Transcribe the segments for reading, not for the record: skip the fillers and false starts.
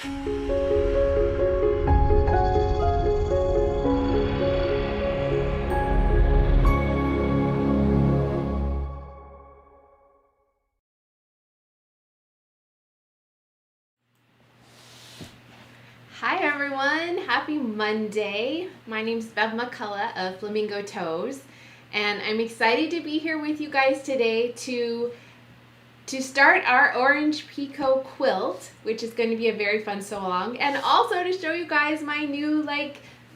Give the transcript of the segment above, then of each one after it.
Hi everyone, happy Monday. My name's Bev McCullough of Flamingo Toes, and I'm excited to be here with you guys today to start our orange Pekoe quilt, which is going to be a very fun sew along, and also to show you guys my new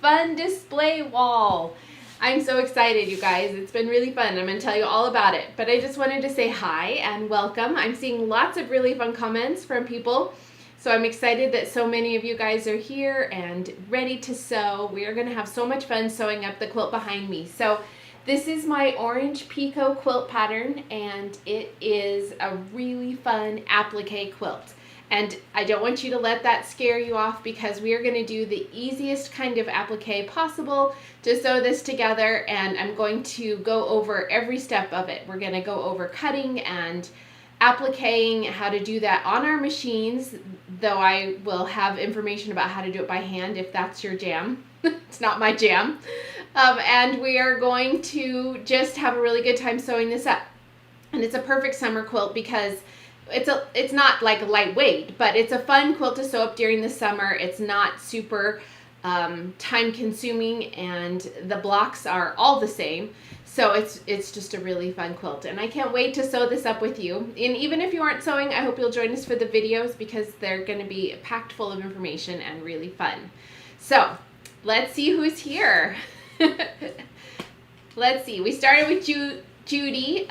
fun display wall. I'm so excited, you guys. It's been really fun. I'm going to tell you all about it, but I just wanted to say hi and welcome. I'm seeing lots of really fun comments from people. So I'm excited that so many of you guys are here and ready to sew. We are going to have so much fun sewing up the quilt behind me. So this is my orange Pekoe quilt pattern, and it is a really fun applique quilt. And I don't want you to let that scare you off, because we are going to do the easiest kind of applique possible to sew this together, and I'm going to go over every step of it. We're going to go over cutting and appliquing, how to do that on our machines, though I will have information about how to do it by hand if that's your jam. It's not my jam. And we are going to just have a really good time sewing this up. And it's a perfect summer quilt because it's not like lightweight, but it's a fun quilt to sew up during the summer. It's not super time consuming, and the blocks are all the same. So it's just a really fun quilt, and I can't wait to sew this up with you. And even if you aren't sewing, I hope you'll join us for the videos, because they're going to be packed full of information and really fun. So let's see who's here. Let's see. We started with Judy.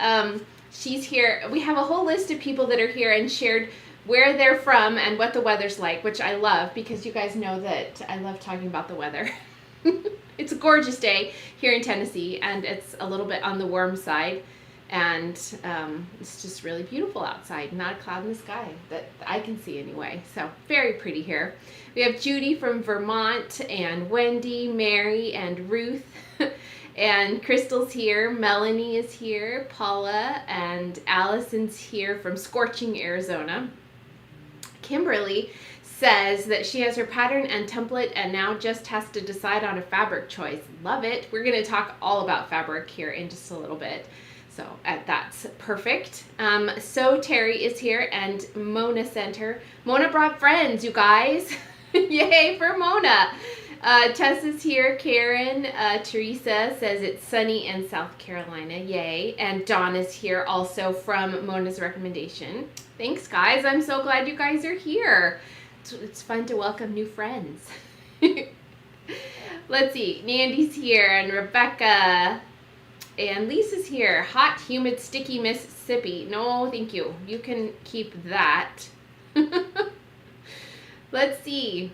She's here. We have a whole list of people that are here and shared where they're from and what the weather's like, which I love, because you guys know that I love talking about the weather. It's a gorgeous day here in Tennessee, and it's a little bit on the warm side, and it's just really beautiful outside. Not a cloud in the sky that I can see anyway. So very pretty here. We have Judy from Vermont, and Wendy, Mary, and Ruth. And Crystal's here, Melanie is here, Paula, and Allison's here from scorching Arizona. Kimberly says that she has her pattern and template and now just has to decide on a fabric choice. Love it. We're going to talk all about fabric here in just a little bit. So that's perfect. So Terry is here, and Mona sent her. Mona brought friends, you guys. Yay for Mona. Tess is here. Karen, Teresa says it's sunny in South Carolina. Yay. And Dawn is here also from Mona's recommendation. Thanks, guys. I'm so glad you guys are here. It's fun to welcome new friends. Let's see. Nandy's here, and Rebecca, and Lisa's here. Hot, humid, sticky Mississippi. No, thank you. You can keep that. Let's see.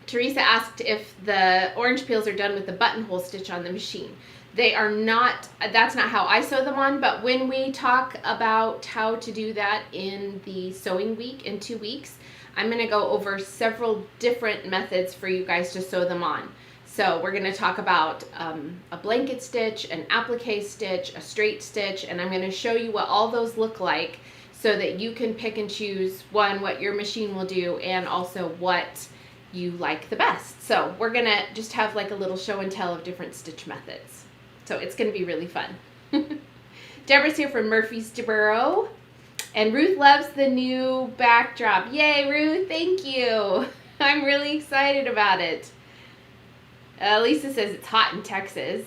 Teresa asked if the orange peels are done with the buttonhole stitch on the machine. They are not. That's not how I sew them on, but when we talk about how to do that in the sewing week in 2 weeks, I'm going to go over several different methods for you guys to sew them on. So we're going to talk about a blanket stitch, an applique stitch, a straight stitch, and I'm going to show you what all those look like so that you can pick and choose, one, what your machine will do, and also what you like the best. So we're going to just have like a little show and tell of different stitch methods. So it's going to be really fun. Deborah's here from Murfreesboro. And Ruth loves the new backdrop. Yay, Ruth, thank you. I'm really excited about it. Lisa says it's hot in Texas.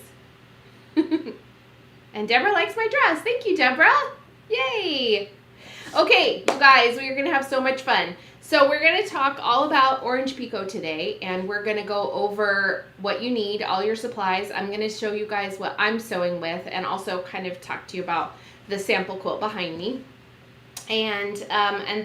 And Deborah likes my dress. Thank you, Deborah. Yay. Okay, you guys, we are going to have so much fun. So we're going to talk all about orange Pekoe today, and we're going to go over what you need, all your supplies. I'm going to show you guys what I'm sewing with, and also kind of talk to you about the sample quilt behind me. And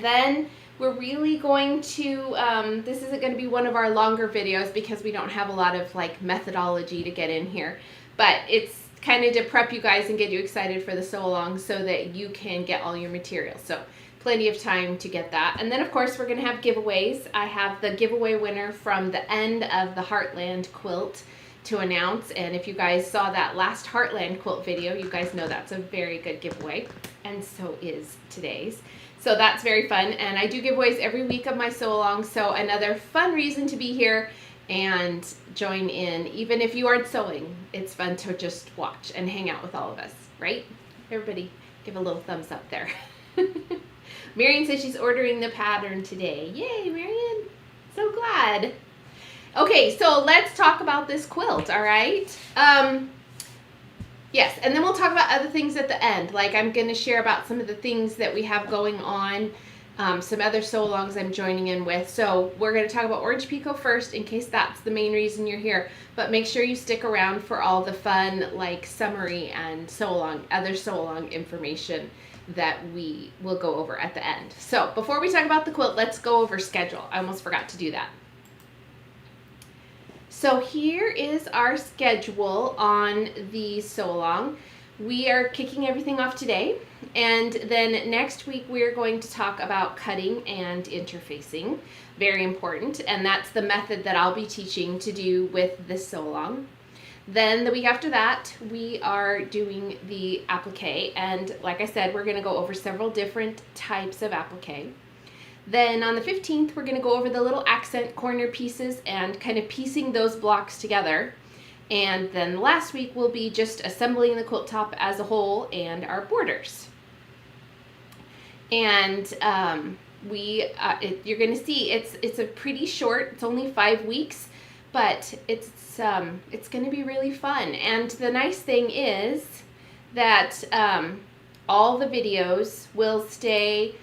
then we're really going to, this isn't going to be one of our longer videos because we don't have a lot of like methodology to get in here, but it's kind of to prep you guys and get you excited for the sew along so that you can get all your materials. So plenty of time to get that. And then of course we're going to have giveaways. I have the giveaway winner from the end of the Heartland quilt to announce, and if you guys saw that last Heartland quilt video, you guys know that's a very good giveaway, and so is today's. So that's very fun, and I do giveaways every week of my sew along, so another fun reason to be here and join in. Even if you aren't sewing, it's fun to just watch and hang out with all of us, right? Everybody give a little thumbs up there. Marion says she's ordering the pattern today. Yay, Marion. So glad. Okay, so let's talk about this quilt, all right? Yes, and then we'll talk about other things at the end. Like I'm going to share about some of the things that we have going on, some other sew-alongs I'm joining in with. So we're going to talk about Orange Pekoe first in case that's the main reason you're here. But make sure you stick around for all the fun like summary and sew-along, other sew-along information that we will go over at the end. So before we talk about the quilt, let's go over schedule. I almost forgot to do that. So here is our schedule on the sew-along. We are kicking everything off today, and then next week we're going to talk about cutting and interfacing. Very important, and that's the method that I'll be teaching to do with this sew-along. Then the week after that, we are doing the applique, and like I said, we're going to go over several different types of applique. Then on the 15th, we're going to go over the little accent corner pieces and kind of piecing those blocks together. And then last week will be just assembling the quilt top as a whole and our borders. And you're going to see it's a pretty short, it's only 5 weeks, but it's going to be really fun. And the nice thing is that all the videos will stay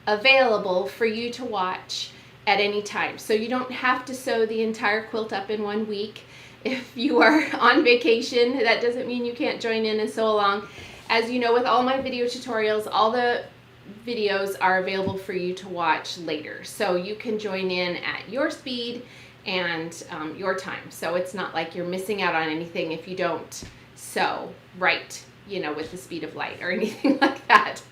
available for you to watch at any time. So you don't have to sew the entire quilt up in 1 week. If you are on vacation, that doesn't mean you can't join in and sew along. As you know, with all my video tutorials, all the videos are available for you to watch later. So you can join in at your speed and your time. So it's not like you're missing out on anything if you don't sew right, you know, with the speed of light or anything like that.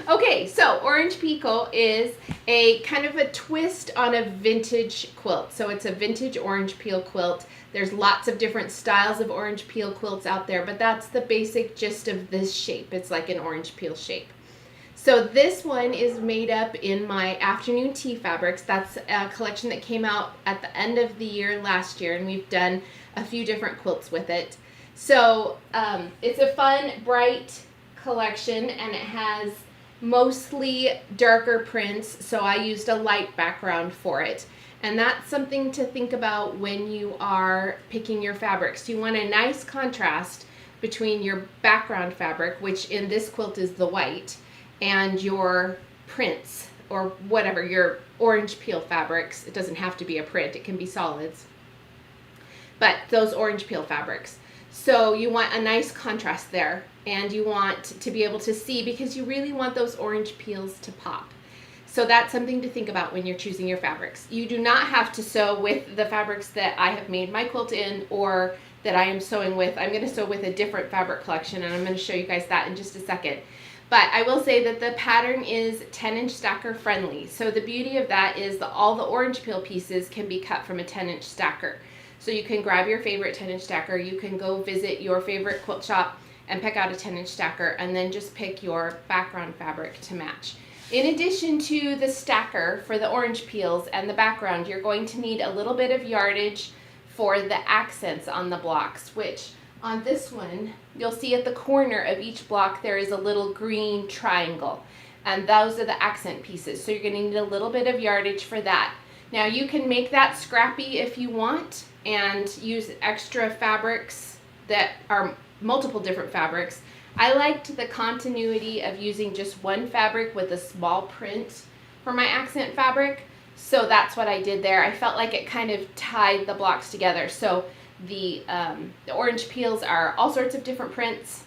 Okay, so Orange Pekoe is a kind of a twist on a vintage quilt. So it's a vintage orange peel quilt. There's lots of different styles of orange peel quilts out there, but that's the basic gist of this shape. It's like an orange peel shape. So this one is made up in my afternoon tea fabrics. That's a collection that came out at the end of the year last year, and we've done a few different quilts with it. So it's a fun, bright collection, and it has mostly darker prints, so I used a light background for it. And that's something to think about when you are picking your fabrics. You want a nice contrast between your background fabric, which in this quilt is the white, and your prints or whatever, your orange peel fabrics. It doesn't have to be a print, it can be solids. But those orange peel fabrics. So you want a nice contrast there, and you want to be able to see because you really want those orange peels to pop. So that's something to think about when you're choosing your fabrics. You do not have to sew with the fabrics that I have made my quilt in or that I am sewing with. I'm going to sew with a different fabric collection, and I'm going to show you guys that in just a second. But I will say that the pattern is 10-inch stacker friendly. So the beauty of that is that all the orange peel pieces can be cut from a 10-inch stacker. So you can grab your favorite 10-inch stacker, you can go visit your favorite quilt shop and pick out a 10-inch stacker, and then just pick your background fabric to match. In addition to the stacker for the orange peels and the background, you're going to need a little bit of yardage for the accents on the blocks, which on this one, you'll see at the corner of each block there is a little green triangle, and those are the accent pieces. So you're going to need a little bit of yardage for that. Now you can make that scrappy if you want and use extra fabrics that are multiple different fabrics. I liked the continuity of using just one fabric with a small print for my accent fabric, so that's what I did there. I felt like it kind of tied the blocks together. So the orange peels are all sorts of different prints,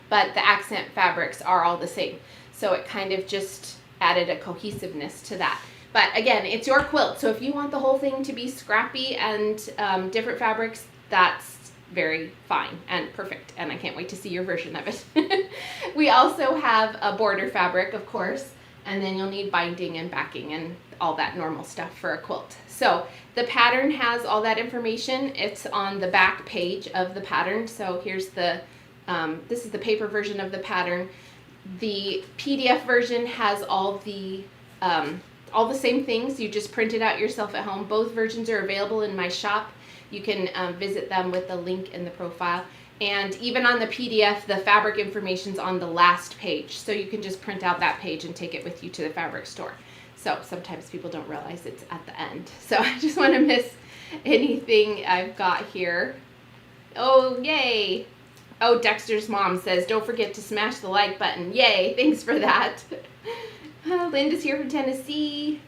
but the accent fabrics are all the same. So it kind of just added a cohesiveness to that. But again, it's your quilt, so if you want the whole thing to be scrappy and different fabrics, that's very fine and perfect, and I can't wait to see your version of it. We also have a border fabric, of course, and then you'll need binding and backing and all that normal stuff for a quilt. So the pattern has all that information. It's on the back page of the pattern. So here's the, this is the paper version of the pattern. The PDF version has all the same things. You just print it out yourself at home. Both versions are available in my shop. You can visit them with the link in the profile. And even on the PDF, the fabric information's on the last page. So you can just print out that page and take it with you to the fabric store. So sometimes people don't realize it's at the end. So I just want to miss anything I've got here. Oh, yay. Oh, Dexter's mom says, don't forget to smash the like button. Yay, thanks for that. Linda's here from Tennessee.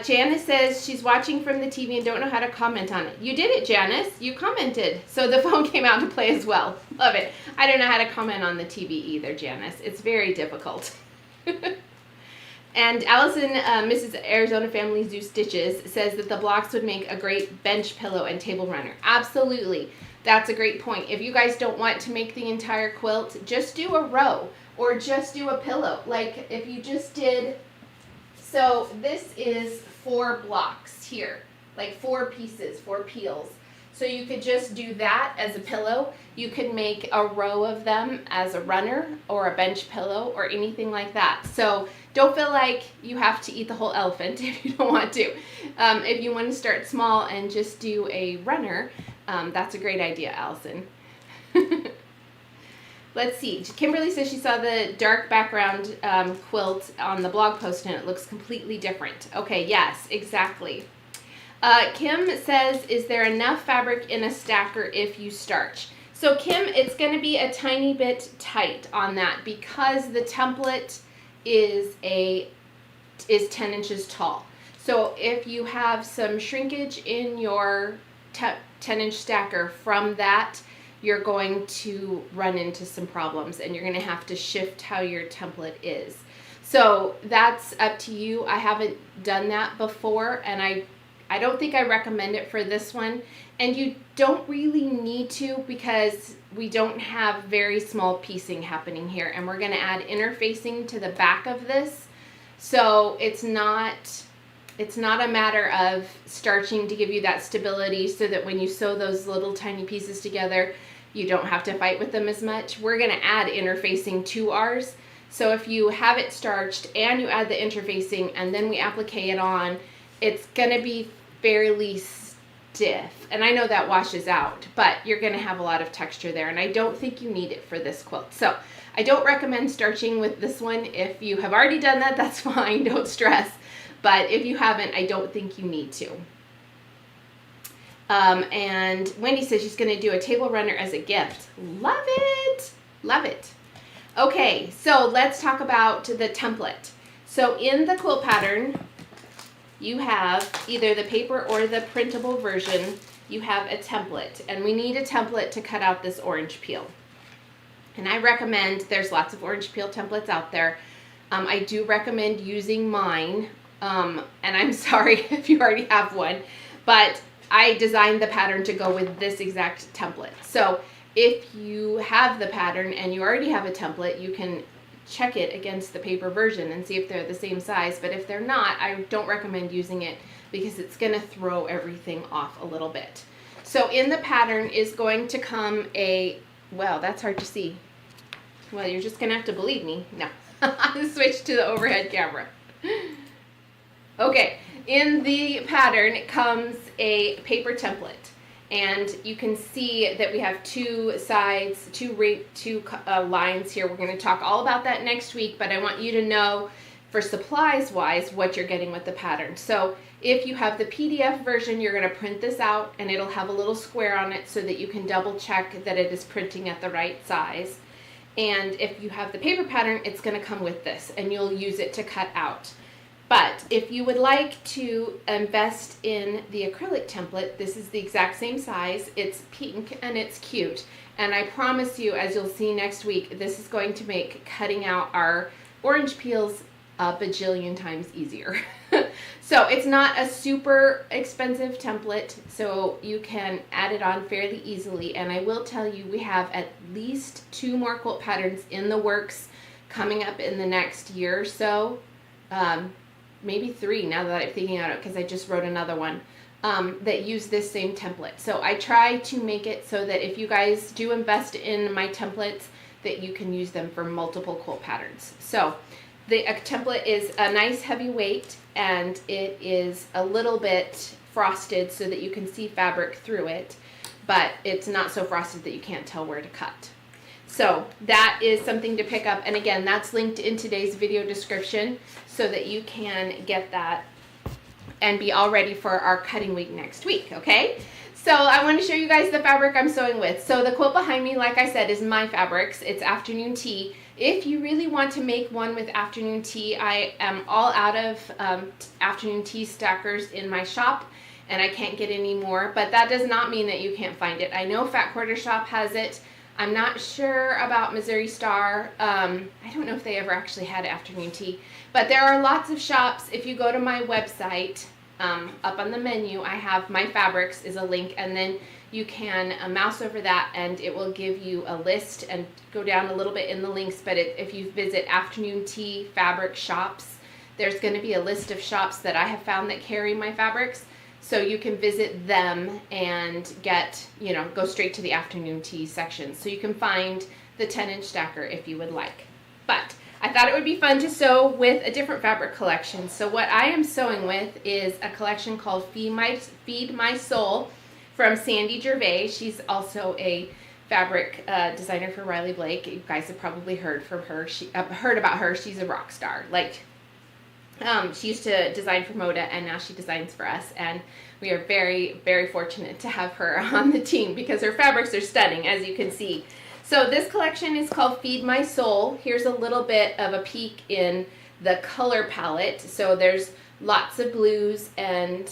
Janice says she's watching from the TV and don't know how to comment on it. You did it, Janice. You commented. So the phone came out to play as well. Love it. I don't know how to comment on the TV either, Janice. It's very difficult. And Allison, Mrs. Arizona Family Zoo Stitches, says that the blocks would make a great bench pillow and table runner. Absolutely. That's a great point. If you guys don't want to make the entire quilt, just do a row or just do a pillow. Like if you just did, so this is 4 blocks here, like 4 pieces, 4 peels. So you could just do that as a pillow. You could make a row of them as a runner or a bench pillow or anything like that. So don't feel like you have to eat the whole elephant if you don't want to. If you want to start small and just do a runner, that's a great idea, Allison. Let's see. Kimberly says she saw the dark background quilt on the blog post and it looks completely different. Okay, yes, exactly. Kim says, is there enough fabric in a stacker if you starch? So Kim, it's going to be a tiny bit tight on that because the template is 10 inches tall. So if you have some shrinkage in your 10-inch stacker from that, you're going to run into some problems and you're going to have to shift how your template is. So that's up to you. I haven't done that before and I don't think I recommend it for this one. And you don't really need to because we don't have very small piecing happening here. And we're going to add interfacing to the back of this. So it's not a matter of starching to give you that stability so that when you sew those little tiny pieces together, you don't have to fight with them as much. We're going to add interfacing to ours. So if you have it starched and you add the interfacing and then we applique it on, it's going to be fairly stiff. And I know that washes out, but you're going to have a lot of texture there. And I don't think you need it for this quilt. So I don't recommend starching with this one. If you have already done that, that's fine. Don't stress. But if you haven't, I don't think you need to. And Wendy says she's going to do a table runner as a gift. Love it. Love it. Okay, so let's talk about the template. So in the quilt pattern, you have either the paper or the printable version. You have a template, and we need a template to cut out this orange peel. And I recommend, there's lots of orange peel templates out there. I do recommend using mine, and I'm sorry if you already have one, but I designed the pattern to go with this exact template. So if you have the pattern and you already have a template, you can check it against the paper version and see if they're the same size. But if they're not, I don't recommend using it because it's going to throw everything off a little bit. So in the pattern is going to come a, well, that's hard to see. Well, you're just going to have to believe me. No. Switch to the overhead camera. Okay, in the pattern comes a paper template. And you can see that we have 2 sides, 2 lines here. We're going to talk all about that next week, but I want you to know for supplies wise what you're getting with the pattern. So if you have the PDF version, you're going to print this out and it'll have a little square on it so that you can double check that it is printing at the right size. And if you have the paper pattern, it's going to come with this and you'll use it to cut out. But if you would like to invest in the acrylic template, this is the exact same size. It's pink and it's cute. And I promise you, as you'll see next week, this is going to make cutting out our orange peels a bajillion times easier. So it's not a super expensive template, so you can add it on fairly easily. And I will tell you, we have at least 2 more quilt patterns in the works coming up in the next year or so. Maybe 3 now that I'm thinking about it, because I just wrote another one that use this same template. So I try to make it so that if you guys do invest in my templates, that you can use them for multiple quilt patterns. So the template is a nice heavy weight, and it is a little bit frosted so that you can see fabric through it, but it's not so frosted that you can't tell where to cut. So that is something to pick up, and again, that's linked in today's video description so that you can get that and be all ready for our cutting week next week, okay? So I want to show you guys the fabric I'm sewing with. So the quilt behind me, like I said, is my fabrics. It's afternoon tea. If you really want to make one with afternoon tea, I am all out of afternoon tea stackers in my shop, and I can't get any more, but that does not mean that you can't find it. I know Fat Quarter Shop has it. I'm not sure about Missouri Star. I don't know if they ever actually had afternoon tea, but there are lots of shops. If you go to my website, up on the menu, I have my fabrics is a link, and then you can mouse over that and it will give you a list, and go down a little bit in the links, but if you visit afternoon tea fabric shops, there's going to be a list of shops that I have found that carry my fabrics. So you can visit them and get, go straight to the afternoon tea section. So you can find the 10-inch stacker if you would like. But I thought it would be fun to sew with a different fabric collection. So what I am sewing with is a collection called Feed My Soul from Sandy Gervais. She's also a fabric designer for Riley Blake. You guys have probably heard from her. Heard about her. She's a rock star. She used to design for Moda, and now she designs for us, and we are very, very fortunate to have her on the team because her fabrics are stunning, as you can see. So this collection is called Feed My Soul. Here's a little bit of a peek in the color palette. So there's lots of blues and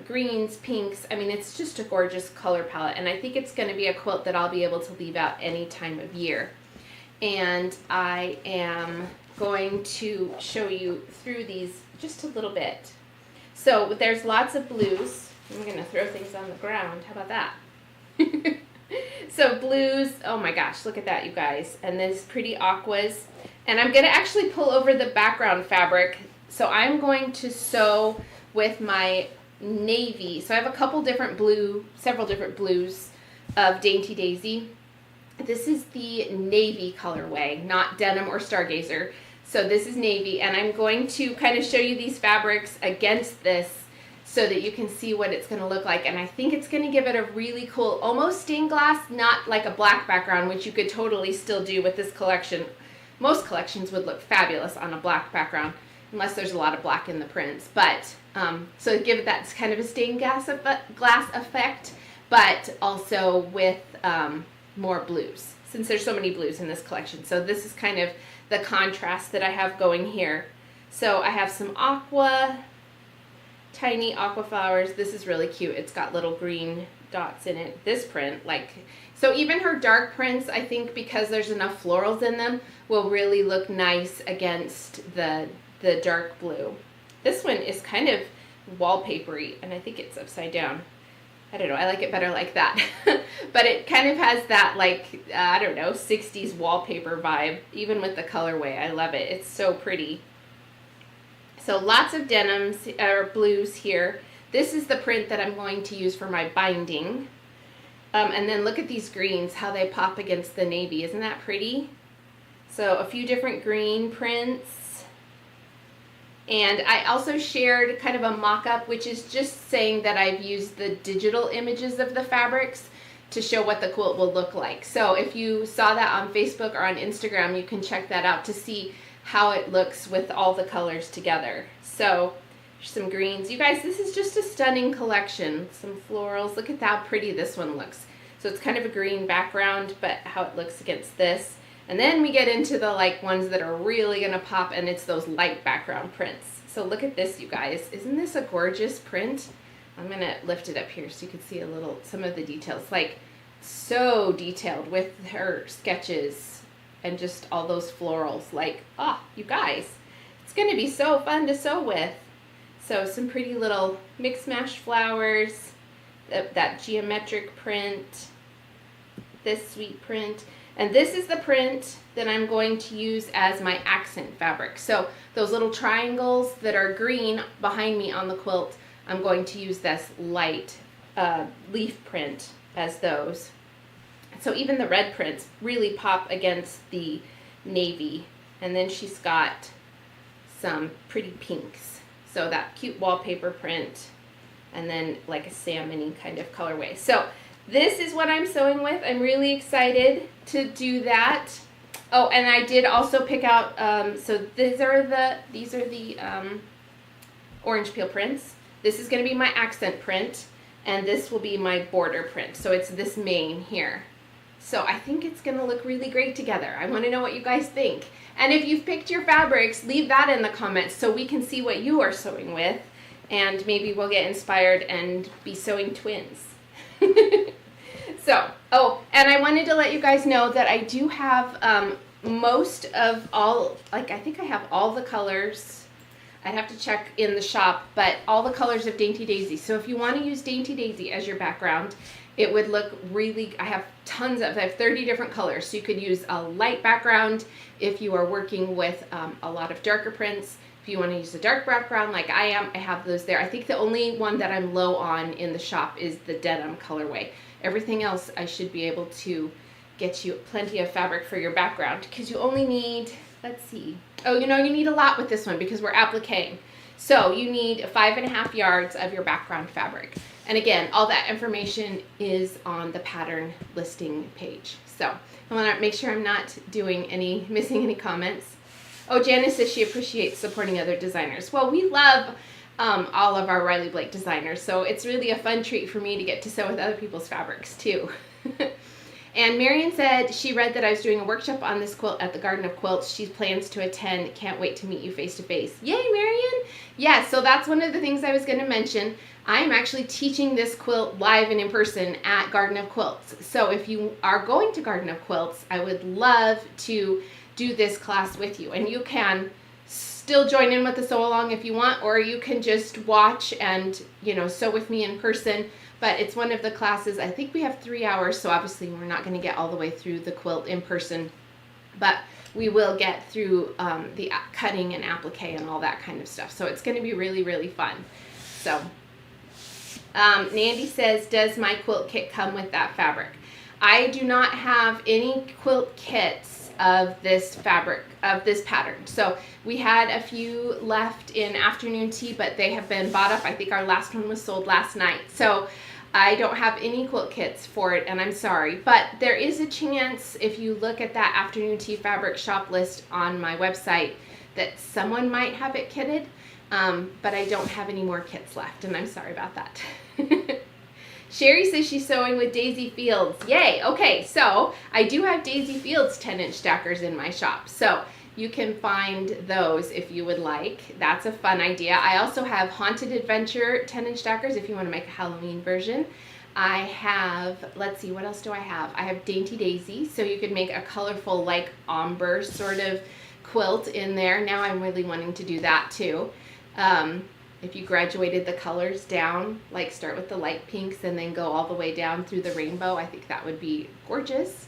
greens, pinks. I mean, it's just a gorgeous color palette, and I think it's going to be a quilt that I'll be able to leave out any time of year. And I am going to show you through these just a little bit. So there's lots of blues. I'm going to throw things on the ground. How about that? So blues, oh my gosh, look at that, you guys. And this pretty aquas. And I'm going to actually pull over the background fabric. So I'm going to sew with my navy. So I have a couple different several different blues of Dainty Daisy. This is the navy colorway, not denim or stargazer. So this is navy, and I'm going to kind of show you these fabrics against this so that you can see what it's going to look like. And I think it's going to give it a really cool, almost stained glass, not like a black background, which you could totally still do with this collection. Most collections would look fabulous on a black background, unless there's a lot of black in the prints. But, so give it that kind of a stained glass effect, but also with more blues, since there's so many blues in this collection. So this is kind of the contrast that I have going here. So I have some tiny aqua flowers. This is really cute. It's got little green dots in it. This print, so even her dark prints, I think because there's enough florals in them, will really look nice against the dark blue. This one is kind of wallpapery, and I think it's upside down. I don't know, I like it better like that. But it kind of has that, I don't know, 60s wallpaper vibe, even with the colorway. I love it. It's so pretty. So lots of denims, or blues here. This is the print that I'm going to use for my binding. And then look at these greens, how they pop against the navy. Isn't that pretty? So a few different green prints. And I also shared kind of a mock-up, which is just saying that I've used the digital images of the fabrics to show what the quilt will look like. So if you saw that on Facebook or on Instagram, you can check that out to see how it looks with all the colors together. So some greens. You guys, this is just a stunning collection. Some florals. Look at how pretty this one looks. So it's kind of a green background, but how it looks against this. And then we get into the ones that are really going to pop, and it's those light background prints. So look at this, you guys. Isn't this a gorgeous print? I'm going to lift it up here so you can see some of the details. So detailed with her sketches and just all those florals. You guys, it's going to be so fun to sew with. So some pretty little mixed match flowers, that geometric print, this sweet print. And this is the print that I'm going to use as my accent fabric. So those little triangles that are green behind me on the quilt, I'm going to use this light leaf print as those. So even the red prints really pop against the navy. And then she's got some pretty pinks. So that cute wallpaper print, and then like a salmon-y kind of colorway. So this is what I'm sewing with. I'm really excited to do that. Oh, and I did also pick out, so these are the orange peel prints. This is going to be my accent print, and this will be my border print. So it's this mane here. So I think it's going to look really great together. I want to know what you guys think. And if you've picked your fabrics, leave that in the comments so we can see what you are sewing with, and maybe we'll get inspired and be sewing twins. So, oh, and I wanted to let you guys know that I do have most of all, like I think I have all the colors. I'd have to check in the shop, but all the colors of Dainty Daisy. So if you want to use Dainty Daisy as your background, it would look really, I have 30 different colors. So you could use a light background if you are working with a lot of darker prints. If you want to use a dark background like I am, I have those there. I think the only one that I'm low on in the shop is the denim colorway. Everything else I should be able to get you plenty of fabric for your background, because you only need, let's see. Oh, you need a lot with this one because we're appliquing. So you need 5.5 yards of your background fabric. And again, all that information is on the pattern listing page. So I want to make sure I'm not missing any comments. Oh, Janice says she appreciates supporting other designers. Well, we love all of our Riley Blake designers, so it's really a fun treat for me to get to sew with other people's fabrics too. And Marion said she read that I was doing a workshop on this quilt at the Garden of Quilts. She plans to attend. Can't wait to meet you face to face. Yay, Marion! Yeah, so that's one of the things I was going to mention. I'm actually teaching this quilt live and in person at Garden of Quilts. So if you are going to Garden of Quilts, I would love to do this class with you. And you can still join in with the sew along if you want, or you can just watch and, sew with me in person. But it's one of the classes, I think we have 3 hours, so obviously we're not going to get all the way through the quilt in person, but we will get through the cutting and applique and all that kind of stuff. So it's going to be really, really fun. So Nandy says, does my quilt kit come with that fabric? I do not have any quilt kits of this fabric, of this pattern. So we had a few left in afternoon tea, but they have been bought up. I think our last one was sold last night. So I don't have any quilt kits for it, and I'm sorry. But there is a chance, if you look at that afternoon tea fabric shop list on my website, that someone might have it kitted. But I don't have any more kits left, and I'm sorry about that. Sherry says she's sewing with Daisy Fields. Yay! Okay, so I do have Daisy Fields 10-inch stackers in my shop. So you can find those if you would like. That's a fun idea. I also have Haunted Adventure 10-inch stackers if you want to make a Halloween version. I have, let's see, what else do I have? I have Dainty Daisy, so you could make a colorful, like, ombre sort of quilt in there. Now I'm really wanting to do that too. If you graduated the colors down, like start with the light pinks and then go all the way down through the rainbow, I think that would be gorgeous.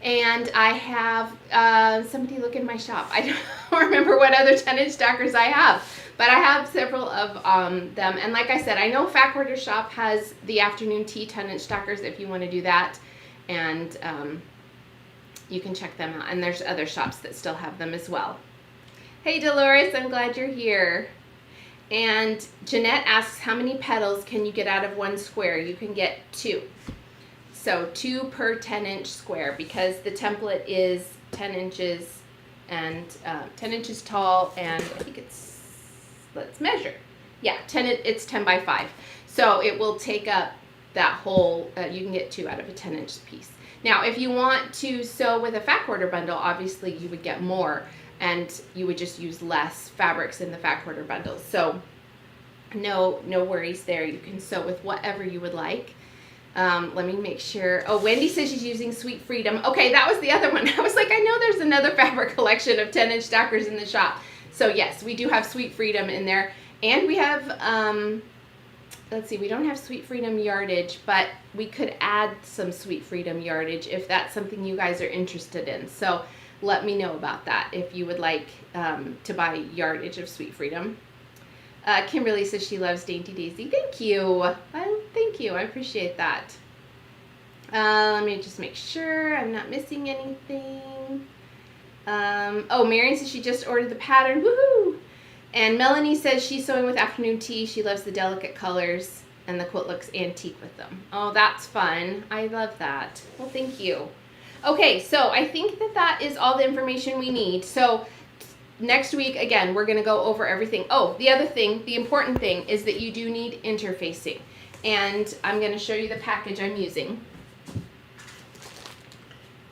And I have, somebody look in my shop. I don't remember what other 10-inch stackers I have, but I have several of them. And like I said, I know Fat Quarter Shop has the afternoon tea 10-inch stackers if you want to do that. And you can check them out. And there's other shops that still have them as well. Hey Dolores, I'm glad you're here. And Jeanette asks, how many petals can you get out of one square? You can get 2. So 2 per 10-inch square, because the template is 10 inches and 10 inches tall, and I think it's, let's measure. Yeah, it's 10 by 5. So it will take up that whole, you can get 2 out of a 10-inch piece. Now, if you want to sew with a Fat Quarter bundle, obviously you would get more, and you would just use less fabrics in the Fat Quarter bundles. So no worries there. You can sew with whatever you would like. Let me make sure. Oh, Wendy says she's using Sweet Freedom. Okay, that was the other one. I was like, I know there's another fabric collection of 10-inch stackers in the shop. So yes, we do have Sweet Freedom in there. And we have, let's see, we don't have Sweet Freedom yardage, but we could add some Sweet Freedom yardage if that's something you guys are interested in. So let me know about that if you would like to buy yardage of Sweet Freedom. Kimberly says she loves Dainty Daisy. Thank you. Thank you. I appreciate that. Let me just make sure I'm not missing anything. Oh, Marion says she just ordered the pattern. Woohoo! And Melanie says she's sewing with afternoon tea. She loves the delicate colors, and the quilt looks antique with them. Oh, that's fun. I love that. Well, thank you. Okay, so I think that is all the information we need. So next week, again, we're going to go over everything. Oh, the other thing, the important thing is that you do need interfacing. And I'm going to show you the package I'm using.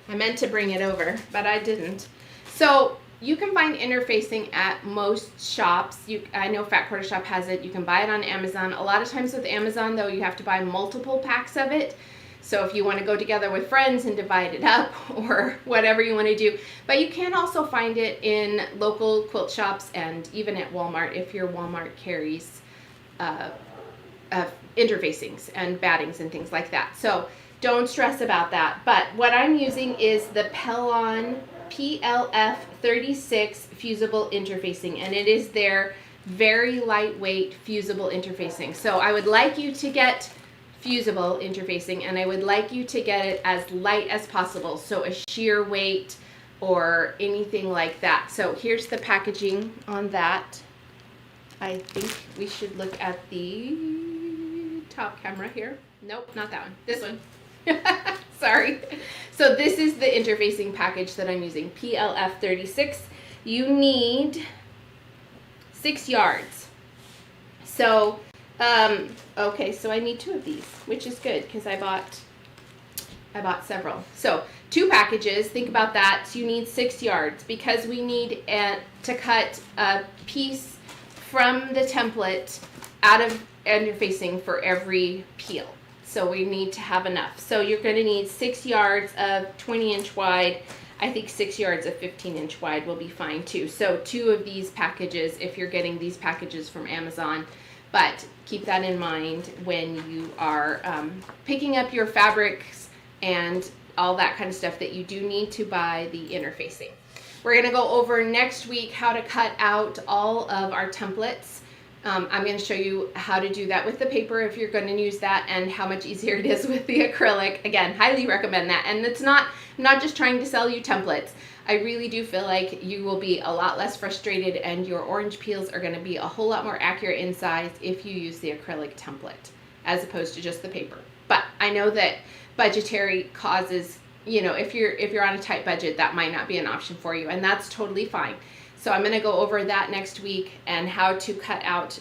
I meant to bring it over, but I didn't. So you can find interfacing at most shops. I know Fat Quarter Shop has it. You can buy it on Amazon. A lot of times with Amazon, though, you have to buy multiple packs of it. So if you want to go together with friends and divide it up or whatever you want to do. But you can also find it in local quilt shops and even at Walmart if your Walmart carries interfacings and battings and things like that. So don't stress about that. But what I'm using is the Pellon PLF 36 fusible interfacing, and it is their very lightweight fusible interfacing. So I would like you to get fusible interfacing, and I would like you to get it as light as possible, so a sheer weight or anything like that. So here's the packaging on that. I think we should look at the top camera here. Nope, not that one. This one. Sorry. So this is the interfacing package that I'm using, PLF 36. You need 6 yards. So, okay, so I need 2 of these, which is good because I bought several. So 2 packages, think about that. So you need 6 yards because we need to cut a piece from the template out of interfacing for every peel. So we need to have enough. So you're going to need 6 yards of 20-inch wide. I think 6 yards of 15-inch wide will be fine too. So 2 of these packages if you're getting these packages from Amazon. But keep that in mind when you are picking up your fabrics and all that kind of stuff that you do need to buy the interfacing. We're going to go over next week how to cut out all of our templates. I'm going to show you how to do that with the paper if you're going to use that, and how much easier it is with the acrylic. Again, highly recommend that. And it's not, I'm not just trying to sell you templates. I really do feel like you will be a lot less frustrated and your orange peels are going to be a whole lot more accurate in size if you use the acrylic template as opposed to just the paper. But I know that budgetary causes, you know, if you're on a tight budget, that might not be an option for you, and that's totally fine. So I'm going to go over that next week and how to cut out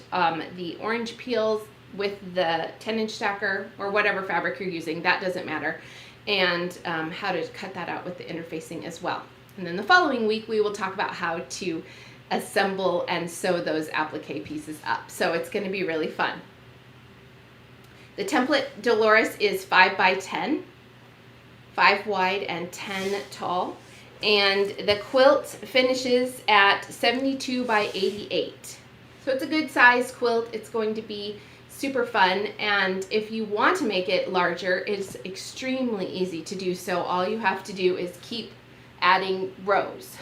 the orange peels with the 10-inch stacker or whatever fabric you're using. That doesn't matter. And how to cut that out with the interfacing as well. And then the following week we will talk about how to assemble and sew those applique pieces up. So it's going to be really fun. The template Dolores is 5 by 10, 5 wide and 10 tall. And the quilt finishes at 72 by 88. So it's a good size quilt. It's going to be super fun. And if you want to make it larger, it's extremely easy to do so. All you have to do is keep adding rows.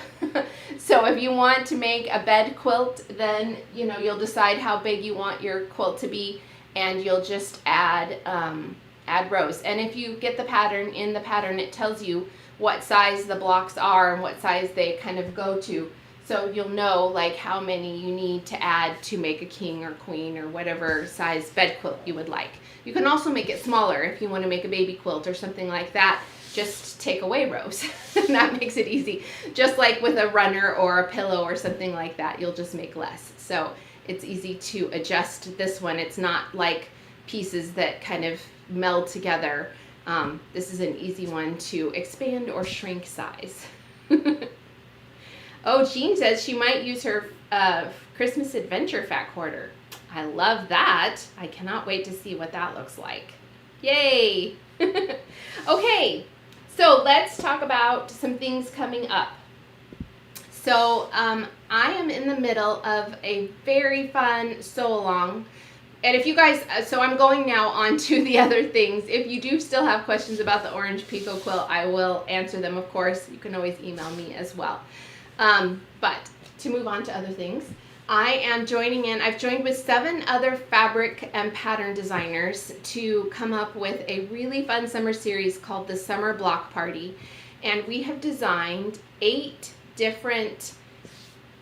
So if you want to make a bed quilt, then you'll decide how big you want your quilt to be, and you'll just add rows. And if you get the pattern, in the pattern it tells you what size the blocks are and what size they kind of go to. So you'll know like how many you need to add to make a king or queen or whatever size bed quilt you would like. You can also make it smaller if you want to make a baby quilt or something like that. Just take away rows. That makes it easy. Just like with a runner or a pillow or something like that, you'll just make less. So it's easy to adjust this one. It's not like pieces that kind of meld together. This is an easy one to expand or shrink size. Oh, Jean says she might use her Christmas Adventure Fat Quarter. I love that. I cannot wait to see what that looks like. Yay! Okay, so let's talk about some things coming up. So I am in the middle of a very fun sew-along. And if you guys, so I'm going now on to the other things. If you do still have questions about the orange Pekoe quilt, I will answer them, of course. You can always email me as well. But to move on to other things, I am joining in. I've joined with 7 other fabric and pattern designers to come up with a really fun summer series called the Summer Block Party. And we have designed 8 different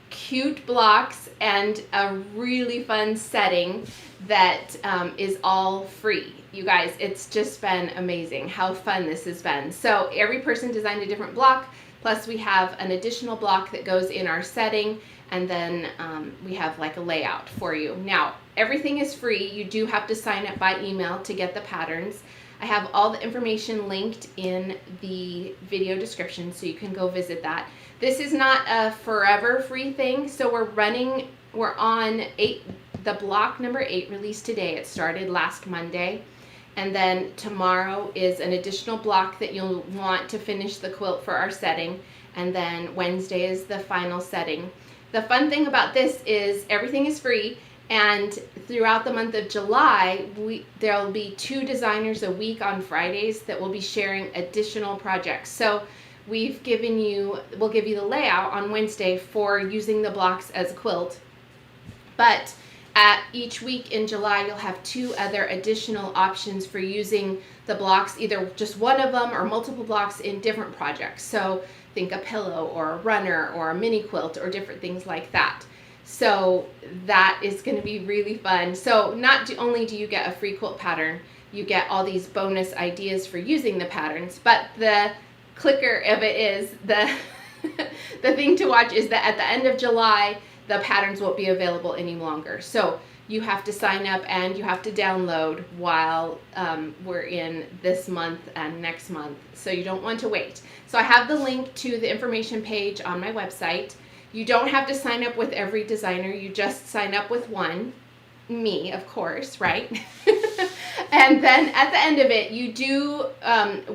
cute blocks and a really fun setting that is all free. You guys, it's just been amazing how fun this has been. So every person designed a different block, plus we have an additional block that goes in our setting, and then we have like a layout for you. Now, everything is free. You do have to sign up by email to get the patterns. I have all the information linked in the video description, so you can go visit that. This is not a forever free thing, so we're on the block number 8 released today. It started last Monday, and then tomorrow is an additional block that you'll want to finish the quilt for our setting, and then Wednesday is the final setting. The fun thing about this is everything is free, and throughout the month of July, there'll be 2 designers a week on Fridays that will be sharing additional projects. So we'll give you the layout on Wednesday for using the blocks as a quilt, but at each week in July, you'll have 2 other additional options for using the blocks, either just one of them or multiple blocks in different projects. So think a pillow or a runner or a mini quilt or different things like that. So that is going to be really fun. So not only do you get a free quilt pattern, you get all these bonus ideas for using the patterns, but the clicker of it is the thing to watch is that at the end of July, the patterns won't be available any longer. So you have to sign up and you have to download while we're in this month and next month. So you don't want to wait. So I have the link to the information page on my website. You don't have to sign up with every designer. You just sign up with one. Me, of course, right? And then at the end of it,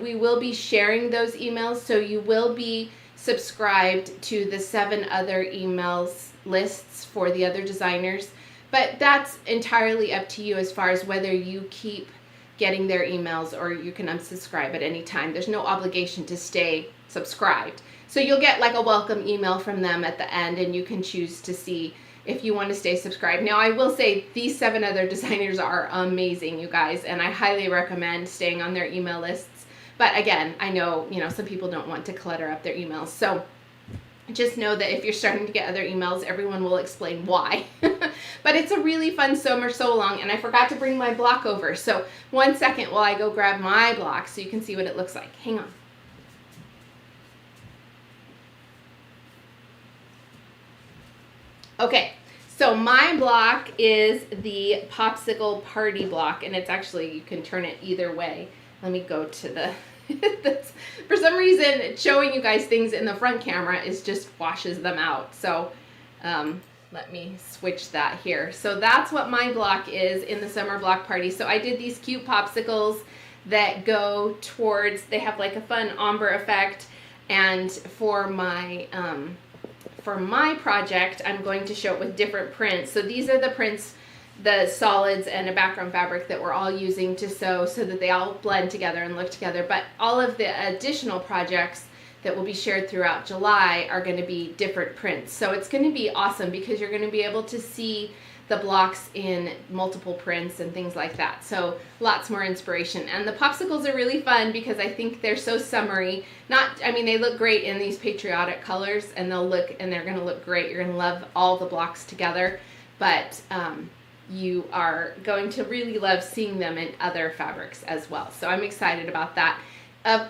we will be sharing those emails. So you will be subscribed to the 7 other emails lists for the other designers. But that's entirely up to you as far as whether you keep getting their emails or you can unsubscribe at any time. There's no obligation to stay subscribed. So you'll get like a welcome email from them at the end, and you can choose to see if you want to stay subscribed. Now, I will say these 7 other designers are amazing, you guys, and I highly recommend staying on their email lists. But again, I know, some people don't want to clutter up their emails. So just know that if you're starting to get other emails, everyone will explain why. But it's a really fun summer so long, and I forgot to bring my block over. So 1 second while I go grab my block so you can see what it looks like. Hang on. Okay, so my block is the popsicle party block, and it's actually, you can turn it either way. Let me go to the, for some reason, showing you guys things in the front camera just washes them out. So let me switch that here. So that's what my block is in the summer block party. So I did these cute popsicles that go towards, they have like a fun ombre effect, and for my project, I'm going to show it with different prints. So these are the prints, the solids and a background fabric that we're all using to sew so that they all blend together and look together. But all of the additional projects that will be shared throughout July are going to be different prints. So it's going to be awesome because you're going to be able to see the blocks in multiple prints and things like that. So lots more inspiration. And the popsicles are really fun because I think they're so summery. They look great in these patriotic colors, and they're going to look great. You're going to love all the blocks together, but you are going to really love seeing them in other fabrics as well. So I'm excited about that.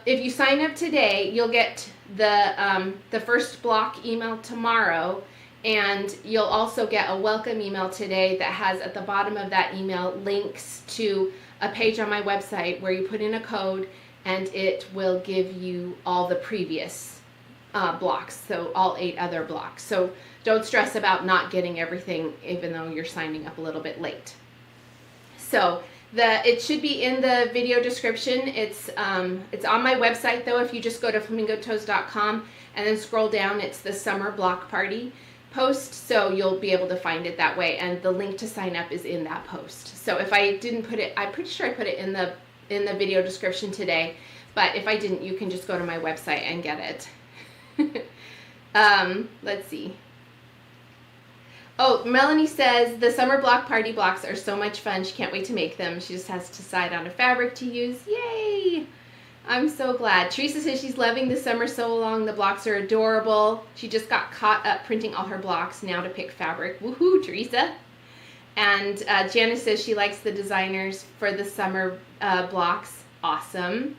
If you sign up today, you'll get the first block email tomorrow, and you'll also get a welcome email today that has at the bottom of that email links to a page on my website where you put in a code, and it will give you all the previous blocks, so all 8 other blocks. So don't stress about not getting everything, even though you're signing up a little bit late. So it should be in the video description. It's on my website though. If you just go to flamingotoes.com and then scroll down, it's the summer block party post, so you'll be able to find it that way, and the link to sign up is in that post. So if I didn't put it, I'm pretty sure I put it in the video description today, but if I didn't, you can just go to my website and get it. Let's see. Oh, Melanie says the summer block party blocks are so much fun. She can't wait to make them. She just has to decide on a fabric to use. Yay! I'm so glad. Teresa says she's loving the summer sew along. The blocks are adorable. She just got caught up printing all her blocks. Now to pick fabric. Woohoo, Teresa! And Janice says she likes the designers for the summer blocks. Awesome.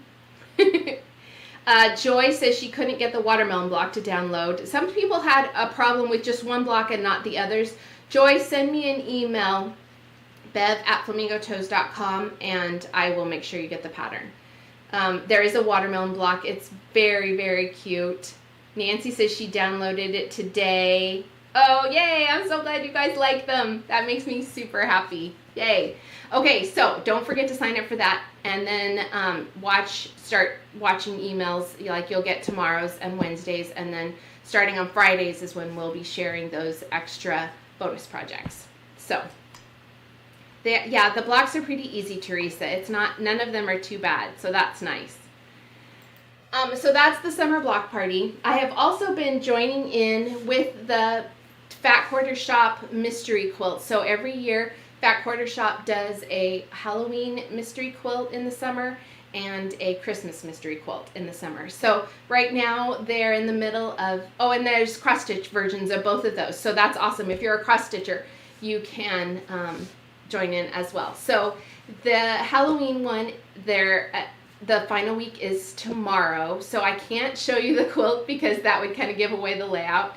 Joy says she couldn't get the watermelon block to download. Some people had a problem with just one block and not the others. Joy, send me an email, bev@flamingotoes.com, and I will make sure you get the pattern. There is a watermelon block. It's very, very cute. Nancy says she downloaded it today. Oh, yay! I'm so glad you guys like them. That makes me super happy. Yay. Okay, so don't forget to sign up for that, and then start watching emails. Like, you'll get tomorrow's and Wednesdays, and then starting on Fridays is when we'll be sharing those extra bonus projects. So, the blocks are pretty easy, Teresa. It's not, none of them are too bad, so that's nice. So that's the summer block party. I have also been joining in with the Fat Quarter Shop mystery quilt. So every year, Fat Quarter Shop does a Halloween mystery quilt in the summer and a Christmas mystery quilt in the summer. So right now they're in the middle of, and there's cross stitch versions of both of those. So that's awesome. If you're a cross stitcher, you can join in as well. So the Halloween one, the final week is tomorrow. So I can't show you the quilt because that would kind of give away the layout.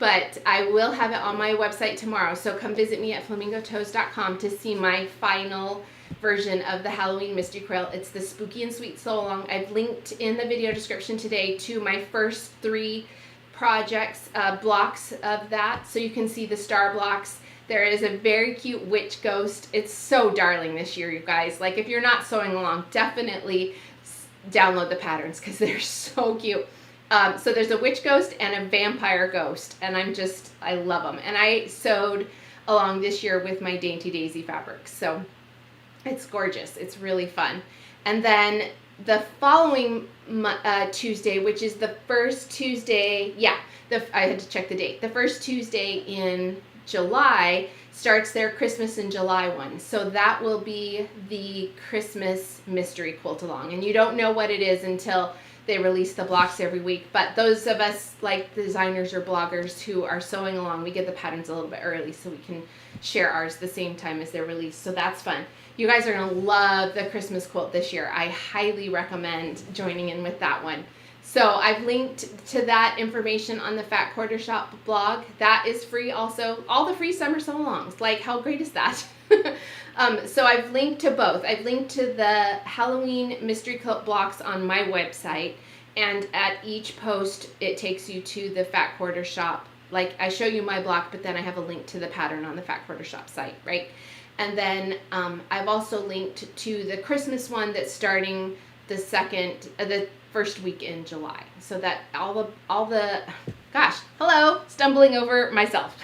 But I will have it on my website tomorrow, so come visit me at flamingotoes.com to see my final version of the Halloween mystery quilt. It's the Spooky and Sweet Sew Along. I've linked in the video description today to my first 3 projects, blocks of that, so you can see the star blocks. There is a very cute witch ghost. It's so darling this year, you guys. Like, if you're not sewing along, definitely download the patterns because they're so cute. So there's a witch ghost and a vampire ghost, and I love them. And I sewed along this year with my Dainty Daisy fabrics, so it's gorgeous. It's really fun. And then the following Tuesday, which is the first Tuesday, I had to check the date. The first Tuesday in July starts their Christmas in July one. So that will be the Christmas mystery quilt along. And you don't know what it is until they release the blocks every week, but those of us like designers or bloggers who are sewing along, we get the patterns a little bit early so we can share ours the same time as they're released. So that's fun. You guys are gonna love the Christmas quilt this year. I highly recommend joining in with that one. So I've linked to that information on the Fat Quarter Shop blog. That is free also. All the free summer sew-alongs. Like, how great is that? So I've linked to both. I've linked to the Halloween mystery quilt blocks on my website, and at each post it takes you to the Fat Quarter Shop. Like, I show you my block, but then I have a link to the pattern on the Fat Quarter Shop site, right? And then I've also linked to the Christmas one that's starting the first week in July. So that stumbling over myself.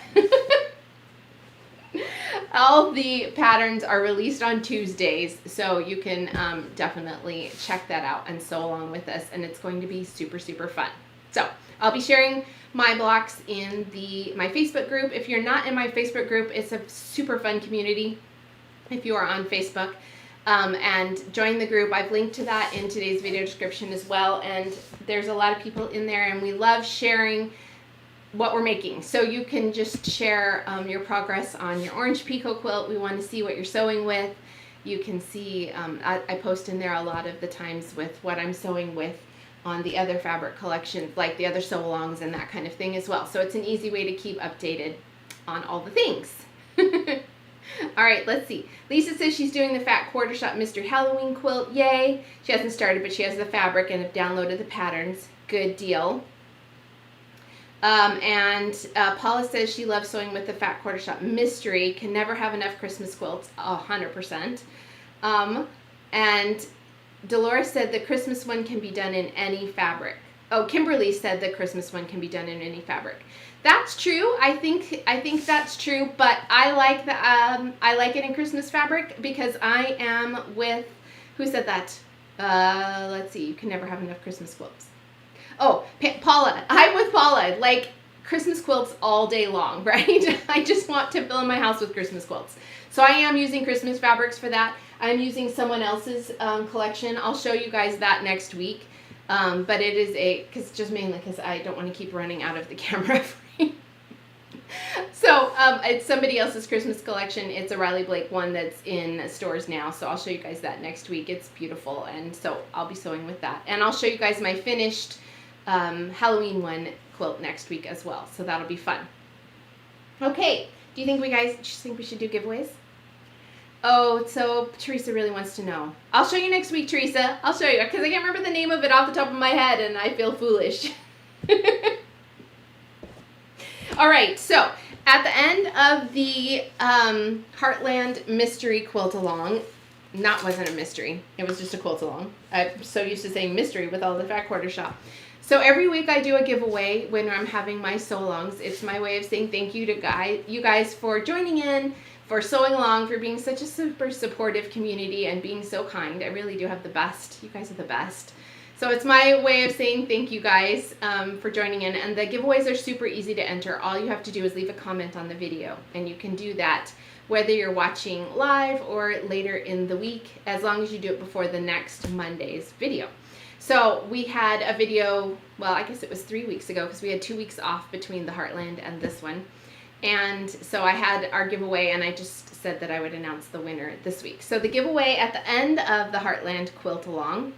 All the patterns are released on Tuesdays, so you can definitely check that out and sew along with us, and it's going to be super, super fun. So I'll be sharing my blocks in my Facebook group. If you're not in my Facebook group, it's a super fun community if you are on Facebook. And join the group. I've linked to that in today's video description as well, and there's a lot of people in there, and we love sharing what we're making. So you can just share your progress on your orange Pekoe quilt. We want to see what you're sewing with. You can see, I post in there a lot of the times with what I'm sewing with on the other fabric collections, like the other sew-alongs and that kind of thing as well. So it's an easy way to keep updated on all the things. All right, let's see. Lisa says she's doing the Fat Quarter Shop Mystery Halloween quilt. Yay! She hasn't started, but she has the fabric and have downloaded the patterns. Good deal. Paula says she loves sewing with the Fat Quarter Shop Mystery. Can never have enough Christmas quilts. 100%. And Dolores said the Christmas one can be done in any fabric. Oh, Kimberly said the Christmas one can be done in any fabric. That's true. I think that's true, but I like it in Christmas fabric because I am with, who said that? Let's see. You can never have enough Christmas quilts. Oh, Paula. I'm with Paula. Like, Christmas quilts all day long, right? I just want to fill in my house with Christmas quilts. So I am using Christmas fabrics for that. I'm using someone else's collection. I'll show you guys that next week. But it is just mainly because I don't want to keep running out of the camera frame. So it's somebody else's Christmas collection. It's a Riley Blake one that's in stores now. So I'll show you guys that next week. It's beautiful. And so I'll be sewing with that. And I'll show you guys my finished Halloween one quilt next week as well. So that'll be fun. Okay. Do you think we should do giveaways? Oh, so Teresa really wants to know. I'll show you next week, Teresa. I'll show you because I can't remember the name of it off the top of my head and I feel foolish. All right, so at the end of the Heartland Mystery Quilt Along, that wasn't a mystery. It was just a quilt along. I'm so used to saying mystery with all the Fat Quarter Shop. So every week I do a giveaway when I'm having my sew-alongs. It's my way of saying thank you to you guys for joining in, for sewing along, for being such a super supportive community and being so kind. I really do have the best. You guys are the best. So it's my way of saying thank you guys for joining in. And the giveaways are super easy to enter. All you have to do is leave a comment on the video. And you can do that whether you're watching live or later in the week, as long as you do it before the next Monday's video. So we had a video, well, I guess it was 3 weeks ago because we had 2 weeks off between the Heartland and this one. And so I had our giveaway and I just said that I would announce the winner this week. So the giveaway at the end of the Heartland Quilt Along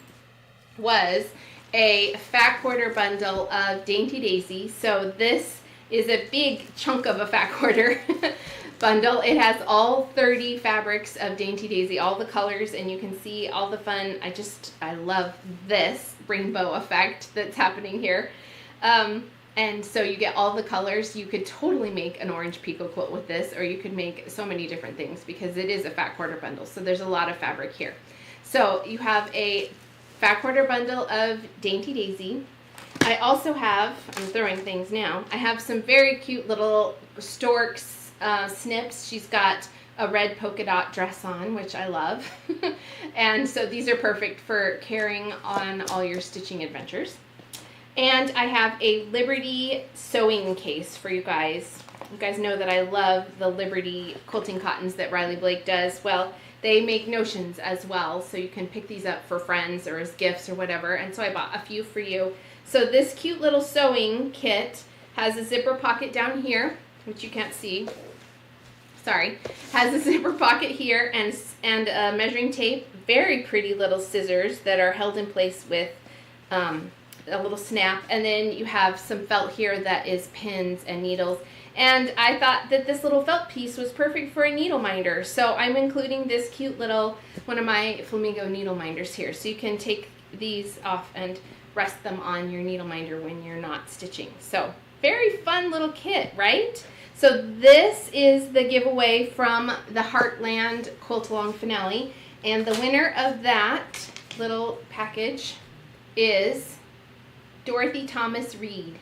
was a Fat Quarter bundle of Dainty Daisy. So this is a big chunk of a Fat Quarter bundle. It has all 30 fabrics of Dainty Daisy, all the colors, and you can see all the fun. I love this rainbow effect that's happening here. And so you get all the colors. You could totally make an orange Pekoe quilt with this, or you could make so many different things because it is a Fat Quarter bundle. So there's a lot of fabric here. So you have a Fat Quarter bundle of Dainty Daisy. I also have, I'm throwing things now, I have some very cute little storks snips. She's got a red polka dot dress on, which I love. And so these are perfect for carrying on all your stitching adventures. And I have a Liberty sewing case for you guys. You guys know that I love the Liberty quilting cottons that Riley Blake does. Well, they make notions as well, so you can pick these up for friends or as gifts or whatever. And so I bought a few for you. So this cute little sewing kit has a zipper pocket down here, which you can't see. Sorry. Has a zipper pocket here and a measuring tape. Very pretty little scissors that are held in place with a little snap, and then you have some felt here that is pins and needles. And I thought that this little felt piece was perfect for a needle minder, so I'm including this cute little one of my flamingo needle minders here, so you can take these off and rest them on your needle minder when you're not stitching. So very fun little kit, right? So this is the giveaway from the Heartland Quilt Along finale, and the winner of that little package is Dorothy Thomas Reed.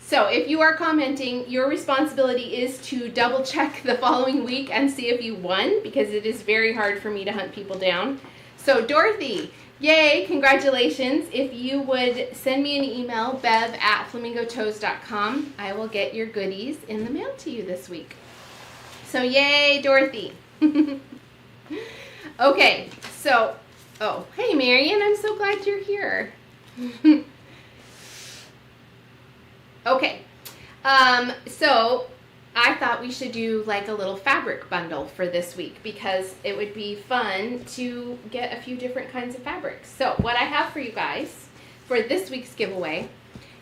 So if you are commenting, your responsibility is to double check the following week and see if you won, because it is very hard for me to hunt people down. So Dorothy, yay, congratulations. If you would send me an email, bev@flamingotoes.com, I will get your goodies in the mail to you this week. So yay, Dorothy. Okay, so, oh, hey Marion, I'm so glad you're here. Okay, so I thought we should do like a little fabric bundle for this week because it would be fun to get a few different kinds of fabrics. So what I have for you guys for this week's giveaway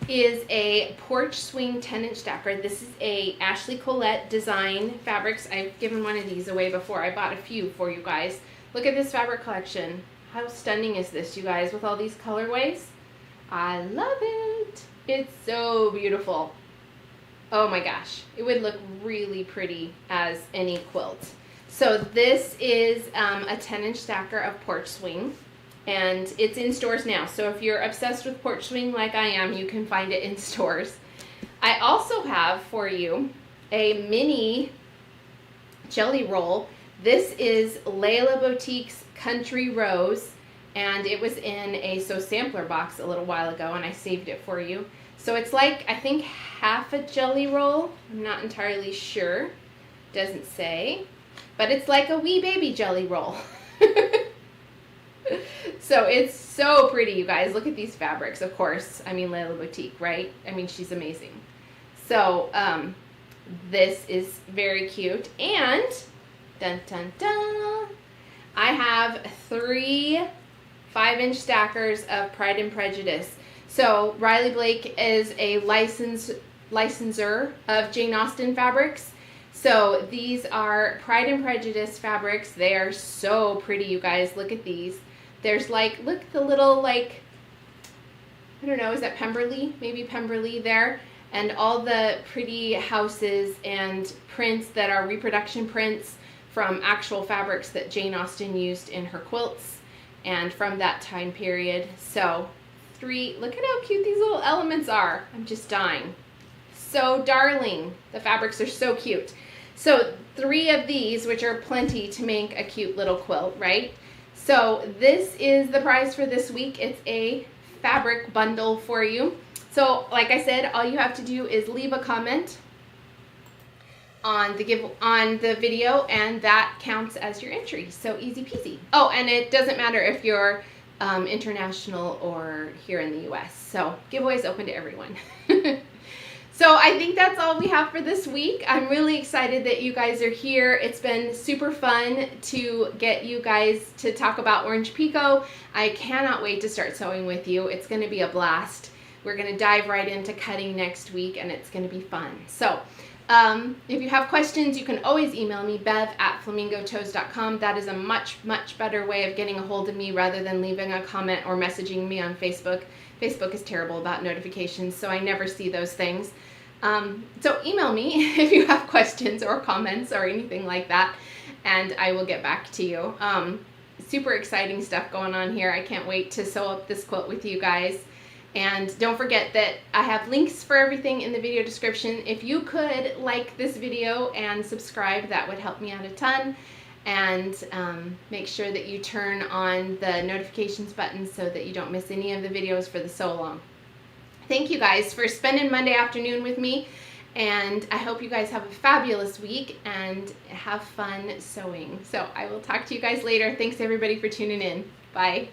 is a porch swing 10-inch stacker. This is a Ashley Colette design fabrics. I've given one of these away before. I bought a few for you guys. Look at this fabric collection. How stunning is this, you guys, with all these colorways? I love it. It's so beautiful. Oh my gosh. It would look really pretty as any quilt. So this is a 10-inch stacker of porch swing, and it's in stores now. So if you're obsessed with porch swing like I am, you can find it in stores. I also have for you a mini jelly roll. This is Layla Boutique's Country Rose, and it was in a Sew Sampler box a little while ago, and I saved it for you. So it's like, I think, half a jelly roll. I'm not entirely sure. Doesn't say. But it's like a wee baby jelly roll. So it's so pretty, you guys. Look at these fabrics, of course. I mean, Layla Boutique, right? I mean, she's amazing. So this is very cute. And, dun dun dun, I have 3 5-inch stackers of Pride and Prejudice. So Riley Blake is a licensor of Jane Austen fabrics. So these are Pride and Prejudice fabrics. They are so pretty, you guys. Look at these. There's like, look, the little, like, I don't know, is that Pemberley? Maybe Pemberley there. And all the pretty houses and prints that are reproduction prints from actual fabrics that Jane Austen used in her quilts and from that time period. So 3, look at how cute these little elements are. I'm just dying. So darling. The fabrics are so cute. So 3 of these, which are plenty to make a cute little quilt, right? So this is the prize for this week. It's a fabric bundle for you. So like I said, all you have to do is leave a comment on the video, and that counts as your entry. So easy peasy. Oh, and it doesn't matter if you're international or here in the US. So giveaways open to everyone. So I think that's all we have for this week. I'm really excited that you guys are here. It's been super fun to get you guys to talk about Orange Pekoe. I cannot wait to start sewing with you. It's going to be a blast. We're going to dive right into cutting next week, and it's going to be fun. So if you have questions, you can always email me, bev@flamingotoes.com. That is a much, much better way of getting a hold of me rather than leaving a comment or messaging me on Facebook. Facebook is terrible about notifications, so I never see those things. So email me if you have questions or comments or anything like that, and I will get back to you. Super exciting stuff going on here. I can't wait to sew up this quilt with you guys. And don't forget that I have links for everything in the video description. If you could like this video and subscribe, that would help me out a ton. And make sure that you turn on the notifications button so that you don't miss any of the videos for the sew along. Thank you guys for spending Monday afternoon with me, and I hope you guys have a fabulous week and have fun sewing. So I will talk to you guys later. Thanks everybody for tuning in. Bye.